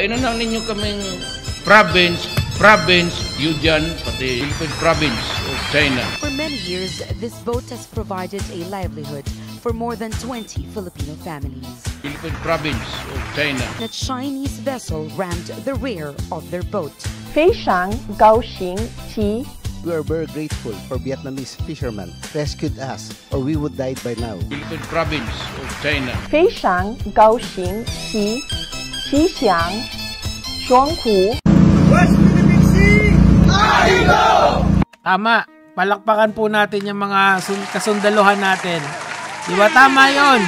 Bawain na ninyo kaming province, yun dyan, pati Philippine province of China. For many years, this boat has provided a livelihood for more than 20 Filipino families. Philippine province of China. A Chinese vessel rammed the rear of their boat. 非常高兴其 We are very grateful for Vietnamese fishermen rescued us, or we would died by now. Philippine province of China. 非常高兴其吉祥双湖 Tama, palakpakan po natin yung mga kasundaluhan natin. Diba tama yon?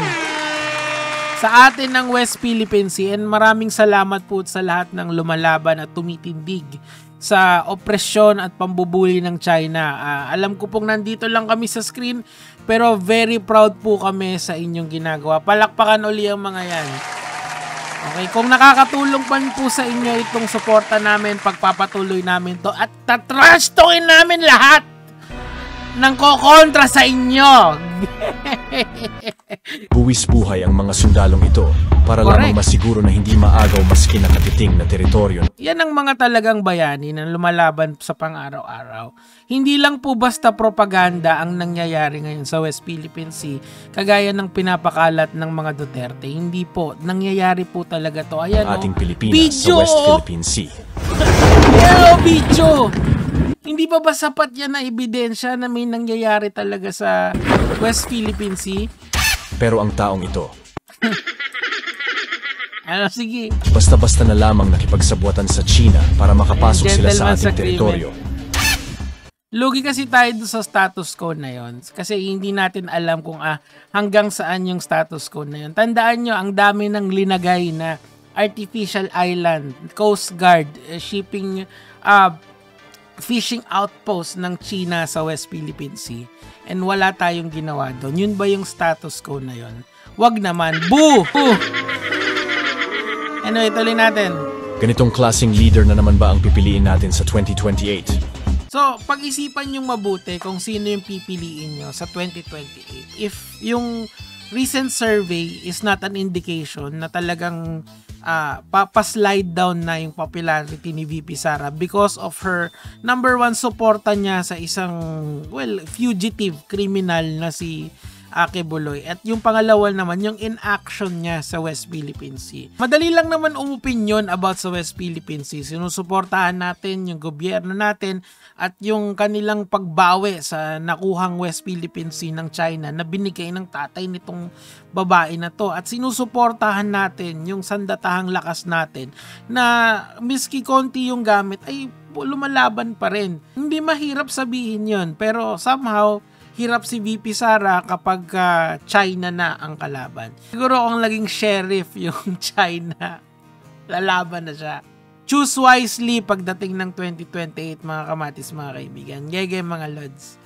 Sa atin ng West Philippine Sea, and maraming salamat po sa lahat ng lumalaban at tumitindig sa opresyon at pambubuli ng China. Alam ko pong nandito lang kami sa screen, pero very proud po kami sa inyong ginagawa. Palakpakan uli ang mga yan. Okay, kung nakakatulong pa po sa inyo itong suporta namin, pagpapatuloy namin to at tatrash talkin namin lahat ng kokontra sa inyo. Buwis buhay ang mga sundalong ito para lamang masiguro na hindi maagaw maski nakatiting na teritoryo. Yan ang mga talagang bayani na lumalaban sa pang-araw-araw. Hindi lang po basta propaganda ang nangyayari ngayon sa West Philippine Sea, kagaya ng pinapakalat ng mga Duterte. Hindi po, nangyayari po talaga to. Ayan Ating Pilipinas video! Sa West Philippine Sea. Hello, video! Hindi pa ba sapat yan na ebidensya na may nangyayari talaga sa West Philippine Sea? Pero ang taong ito, sige. Basta-basta na lamang nakipagsabuatan sa China para makapasok sila sa ating teritoryo. Lugi kasi tayo doon sa status quo na yon. Kasi hindi natin alam kung hanggang saan yung status quo na yon. Tandaan nyo, ang dami ng linagay na artificial island, Coast Guard, shipping, fishing outpost ng China sa West Philippine Sea. And wala tayong ginawa doon. Yun ba yung status quo na yon? Wag naman. Boo! Anyway, tuloy natin. Ganitong klaseng leader na naman ba ang pipiliin natin sa 2028? So, pag-isipan nyo mabuti kung sino yung pipiliin nyo sa 2028. If yung recent survey is not an indication na talagang papaslide down na yung popularity ni VP Sara because of her number one suporta niya sa isang, fugitive criminal na si Ake Buloy. At yung pangalawa naman, yung inaction niya sa West Philippine Sea. Madali lang naman umopinyon about sa West Philippine Sea. Sinusuportahan natin yung gobyerno natin at yung kanilang pagbawi sa nakuhang West Philippine Sea ng China na binigay ng tatay nitong babae na to. At sinusuportahan natin yung sandatahang lakas natin na miski konti yung gamit ay lumalaban pa rin. Hindi mahirap sabihin yun, pero somehow hirap si VP Sara kapag China na ang kalaban. Siguro kung naging sheriff yung China, lalaban na siya. Choose wisely pagdating ng 2028 mga kamatis, mga kaibigan. Gege mga lods.